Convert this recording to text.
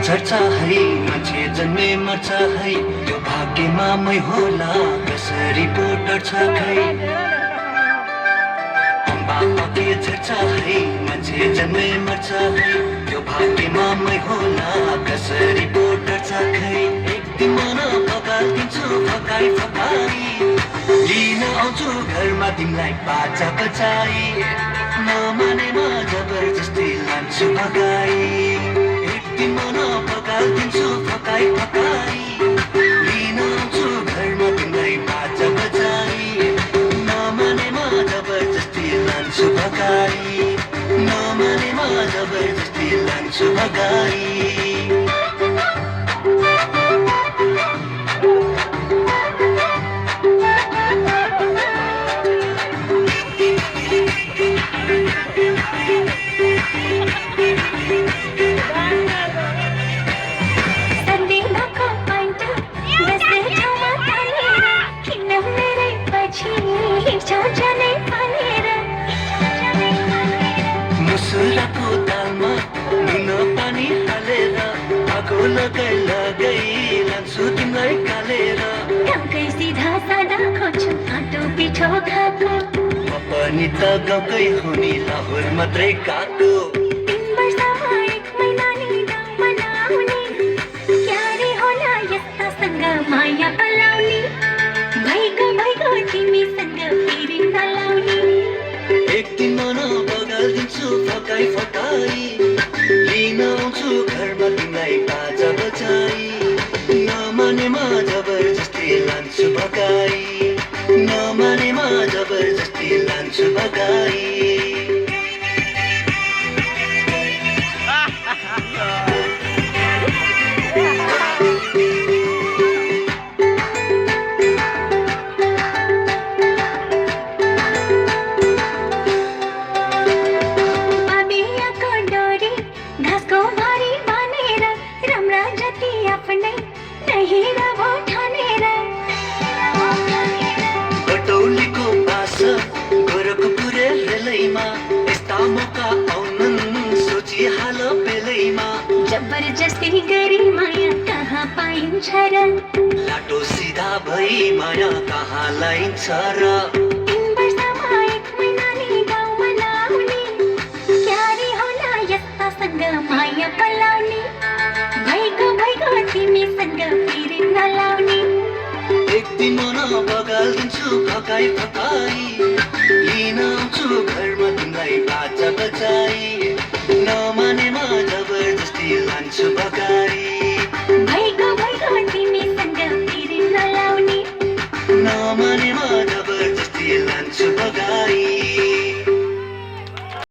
झर्छ है मान्छे जन्मे मर्छ है त्यो भाग्यमा मै होला कसरी पो डर्छ खै अम्बा अघि झर्छ है मान्छे जन्मे मर्छ है त्यो भाग्यमा मै होला कसरी पो डर्छ खै एक दिन मन पकाइदिन्छु फकाई फकाई लिन आउँछु घरमा तिमीलाई बाजा बजाई नमानेमा जबरजस्ती लान्छु भगाई एक दिन मन पकाइदिन्छु फकाई फकाई लिन आउँछु घरमा तिमीलाई बाजा बजाई नमानेमा जबरजस्ती लान्छु भगाई नमानेमा जबरजस्ती लान्छु भगाई मुसुराको दालमा नुन पानी हालेर आगो लगाई लगाई लान्छु तिमीलाई कालेर गाउँकै सिधा सादा खोज्छु आटो पिठो खाएको म पनि त गाउँकै हो नि लाहोर मात्रै गएको 3 वर्षमा 1 महिना नि गाउँमा नआउने क्यारे होला यस्तासँग माया पलाउने भइगयो तिमीसँग फेरि नलाउने एक दिन मन बगालिदिन्छु फकाई फकाई लिन आउँछु घरमा तिमीलाई बाजा बजाई नमानेमा जबरजस्ती लान्छु भगाई नमानेमा जबरजस्ती लान्छु भगाई बटौलीको बासा गोरखपुरे रेलैमा यस्ता मौका आउनन् सोचिहाल बेलैमा जबरजस्ती गरी माया कहाँ पाइन्छ र लाटो सिधा भई माया कहाँ लाइन्छ र 3 वर्षमा 1 महिना नि गाउँमा नआउने क्यारे होला यस्तासँग माया पलाउने भइगयो तिमीसँग फेरि नलाउने एक दिन मन बगालिदिन्छु फकाई फकाई लिन आउँछु घरमा तिमीलाई